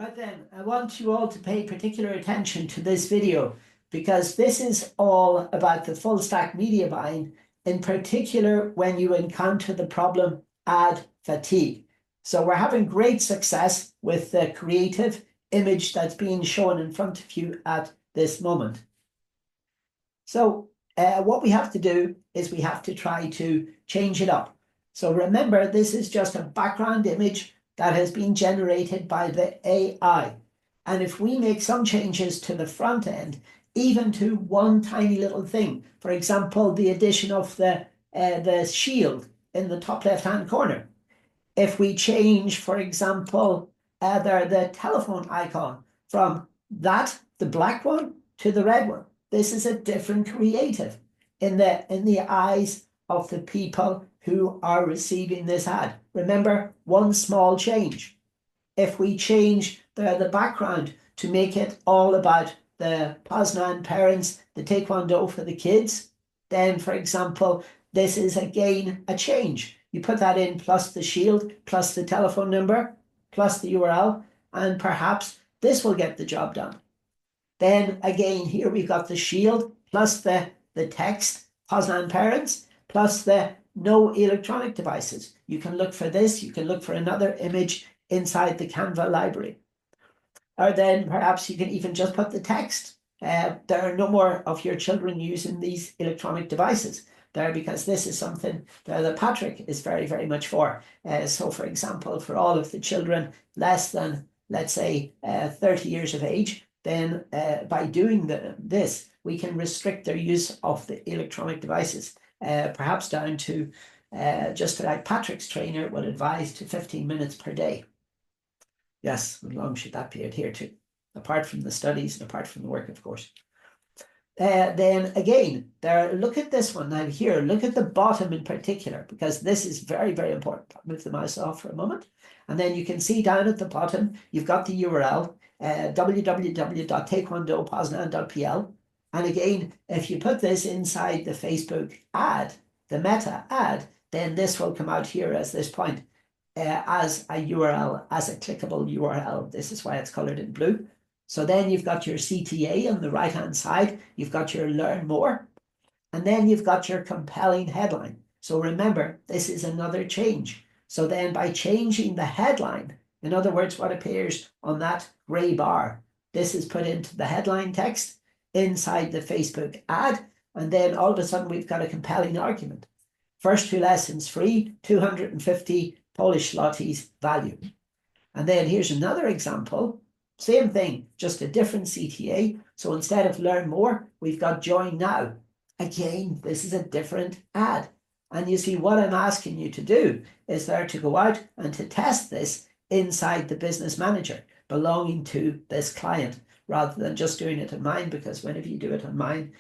Right then, I want you all to pay particular attention to this video because this is all about the full stack media buying, in particular when you encounter the problem ad fatigue. So we're having great success with the creative image that's being shown in front of you at this moment. So what we have to do is we have to try to change it up. So remember, this is just a background image that has been generated by the AI. And if we make some changes to the front end, even to one tiny little thing, for example, the addition of the shield in the top left-hand corner. If we change, for example, the telephone icon from the black one, to the red one, this is a different creative in the eyes of the people who are receiving this ad. Remember, one small change. If we change the background to make it all about the Poznan parents, the Taekwondo for the kids, then, for example, this is again a change. You put that in plus the shield, plus the telephone number, plus the URL, and perhaps this will get the job done. Then again, here we've got the shield, plus the text, Poznan parents, plus the no electronic devices. You can look for this, you can look for another image inside the Canva library. Or then perhaps you can even just put the text. There are no more of your children using these electronic devices there, because this is something that Patrick is very, very much for. So for example, for all of the children less than, let's say, 30 years of age, then by doing this, we can restrict their use of the electronic devices, perhaps down to just like Patrick's trainer would advise, to 15 minutes per day. Yes, how long should that be adhered to? Apart from the studies and apart from the work, of course. Then again, look at this one now here. Look at the bottom in particular, because this is very, very important. I'll move the mouse off for a moment. And then you can see down at the bottom, you've got the URL, www.taekwondopoznan.pl. And again, if you put this inside the Facebook ad, the meta ad, then this will come out here as this point, as a URL, as a clickable URL. This is why it's colored in blue. So then you've got your CTA on the right-hand side, you've got your learn more, and then you've got your compelling headline. So remember, this is another change. So then by changing the headline, in other words, what appears on that gray bar, this is put into the headline text inside the Facebook ad, and then all of a sudden we've got a compelling argument. First 2 lessons free, 250 Polish zlotys value. And then here's another example. Same thing, just a different CTA. So instead of learn more, we've got join now. Again, this is a different ad. And you see, what I'm asking you to do is there to go out and to test this inside the business manager belonging to this client, rather than just doing it on mine, because whenever you do it on mine,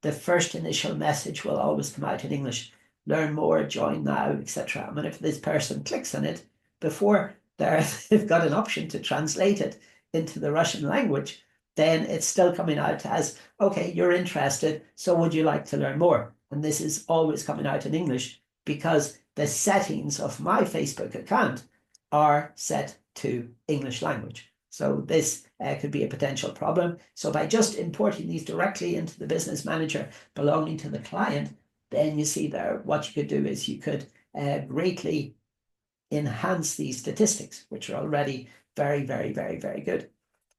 the first initial message will always come out in English. Learn more, join now, etc. And if this person clicks on it, before they've got an option to translate it into the Russian language, then it's still coming out as, okay, you're interested, so would you like to learn more? And this is always coming out in English, because the settings of my Facebook account are set to English language. So this could be a potential problem. So by just importing these directly into the business manager belonging to the client, then you see there, what you could do is you could greatly enhance these statistics, which are already very, very, very, very good.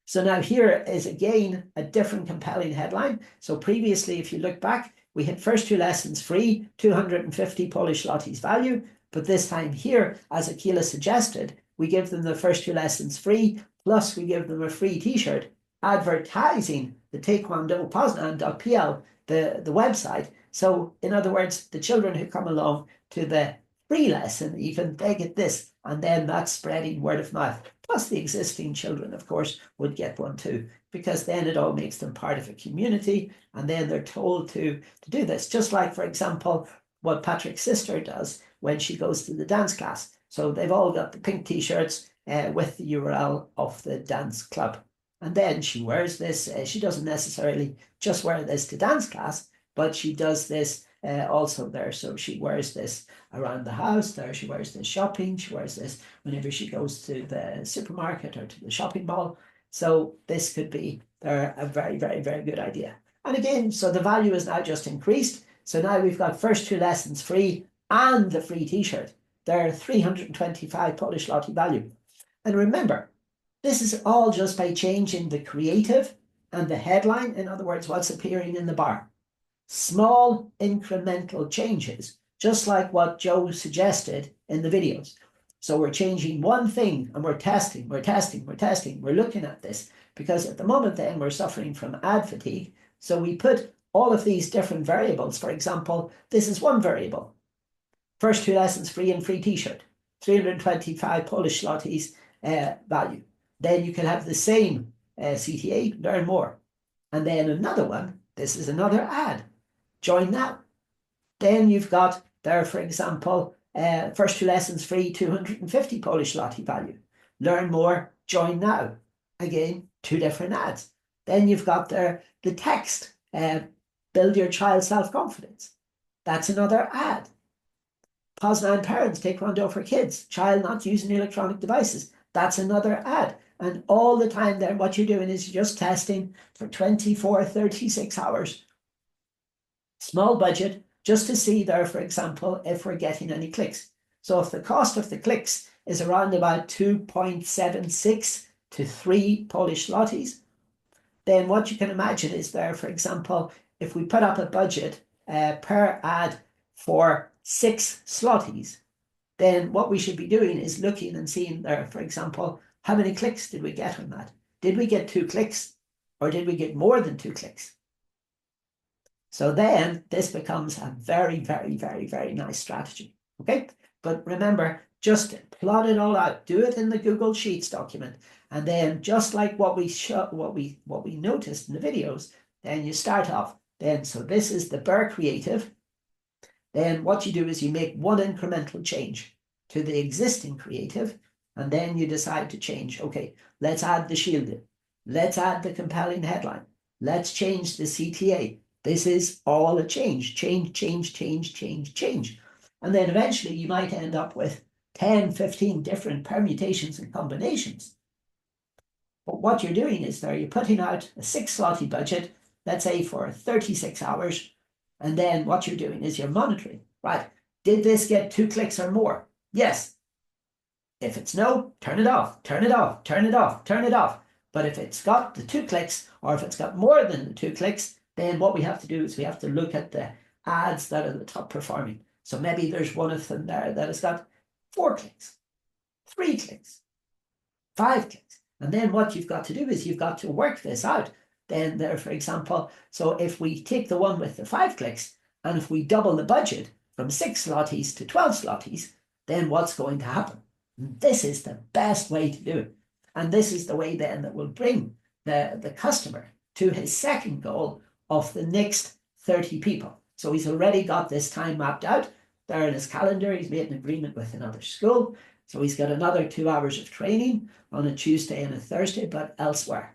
So now here is again a different compelling headline. So previously, if you look back, we had first 2 lessons free, 250 Polish zlotys value. But this time here, as Akila suggested, we give them the first 2 lessons free, plus we give them a free t-shirt advertising the taekwondopoznan.pl, the website. So in other words, the children who come along to the free lesson, even they get this, and then that's spreading word of mouth. Plus the existing children, of course, would get one too, because then it all makes them part of a community, and then they're told to do this. Just like, for example, what Patrick's sister does when she goes to the dance class. So they've all got the pink t-shirts with the URL of the dance club. And then she wears this. She doesn't necessarily just wear this to dance class, but she does this also there. So she wears this around the house there. She wears this shopping. She wears this whenever she goes to the supermarket or to the shopping mall. So this could be there a very, very, very good idea. And again, so the value is now just increased. So now we've got first 2 lessons free and the free t-shirt. They're 325 Polish zloty value. And remember, this is all just by changing the creative and the headline. In other words, what's appearing in the bar. Small incremental changes, just like what Joe suggested in the videos. So we're changing one thing and we're testing. We're looking at this because at the moment then we're suffering from ad fatigue. So we put all of these different variables. For example, this is one variable. First 2 lessons free and free t-shirt, 325 Polish zlotys value. Then you can have the same CTA, learn more. And then another one, this is another ad. Join now. Then you've got there, for example, first 2 lessons free, 250 Polish zloty value. Learn more, join now. Again, 2 different ads. Then you've got there the text, build your child's self-confidence. That's another ad. Poznan parents, Taekwondo for kids, child not using electronic devices. That's another ad. And all the time there, what you're doing is you're just testing for 24, 36 hours. Small budget, just to see there, for example, if we're getting any clicks. So if the cost of the clicks is around about 2.76 to 3 Polish zlotys, then what you can imagine is there, for example, if we put up a budget per ad for 6 zlotys, then what we should be doing is looking and seeing there, for example, how many clicks did we get on that? Did we get 2 clicks or did we get more than 2 clicks? So then this becomes a very, very, very, very nice strategy. Okay, but remember, just plot it all out. Do it in the Google Sheets document, and then just like what we noticed in the videos, then you start off. Then so this is the Bear Creative. Then what you do is you make one incremental change to the existing creative, and then you decide to change. Okay, let's add the shielded. Let's add the compelling headline. Let's change the CTA. This is all a change. Change. And then eventually you might end up with 10, 15 different permutations and combinations. But what you're doing is there, you're putting out a 6 zloty budget, let's say for 36 hours. And then what you're doing is you're monitoring, right? Did this get 2 clicks or more? Yes. If it's no, turn it off. But if it's got the 2 clicks, or if it's got more than the 2 clicks, then what we have to do is we have to look at the ads that are the top performing. So maybe there's one of them there that has got 4 clicks, 3 clicks, 5 clicks. And then what you've got to do is you've got to work this out. Then there, for example, so if we take the one with the 5 clicks, and if we double the budget from 6 zlotys to 12 zlotys, then what's going to happen? This is the best way to do it. And this is the way then that will bring the customer to his second goal of the next 30 people. So he's already got this time mapped out there in his calendar. He's made an agreement with another school. So he's got another 2 hours of training on a Tuesday and a Thursday, but elsewhere.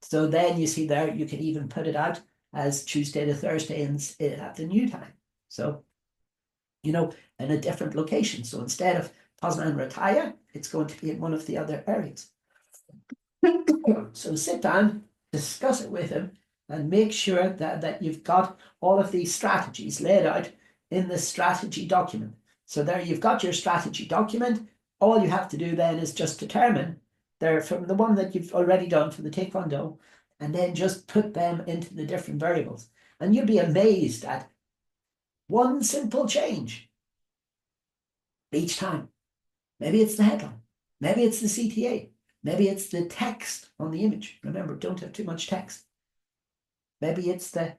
So then you see there, you can even put it out as Tuesday to Thursday at the new time. So, you know, in a different location. So instead of Poznan Rataya, it's going to be in one of the other areas. So sit down, discuss it with him, and make sure that you've got all of these strategies laid out in the strategy document. So there you've got your strategy document. All you have to do then is just determine there from the one that you've already done for the Taekwondo, and then just put them into the different variables. And you'll be amazed at one simple change each time. Maybe it's the headline. Maybe it's the CTA. Maybe it's the text on the image. Remember, don't have too much text. Maybe it's the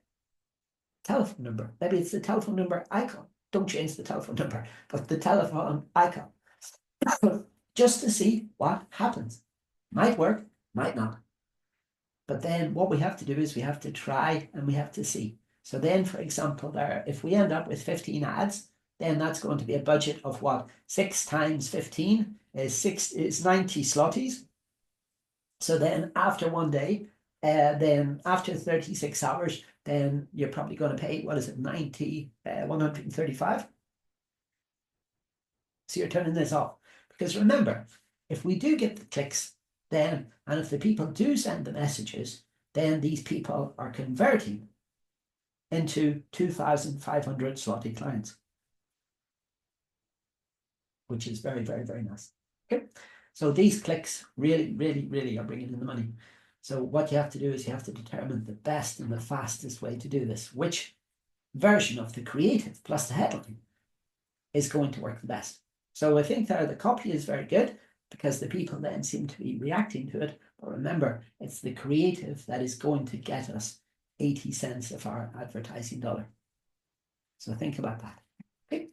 telephone number. Maybe it's the telephone number icon. Don't change the telephone number, but the telephone icon. Just to see what happens. Might work, might not. But then what we have to do is we have to try and we have to see. So then, for example, there, if we end up with 15 ads, then that's going to be a budget of what? 6 times 15 is 90 zlotys. So then after one day, then after 36 hours, then you're probably going to pay, what is it, 135. So you're turning this off. Because remember, if we do get the clicks, then, and if the people do send the messages, then these people are converting into 2,500 zloty clients, which is very, very, very nice. Okay, so these clicks really, really, really are bringing in the money. So what you have to do is you have to determine the best and the fastest way to do this. Which version of the creative plus the headline is going to work the best? So I think that the copy is very good because the people then seem to be reacting to it. But remember, it's the creative that is going to get us 80 cents of our advertising dollar. So think about that. Okay,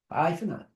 bye for now.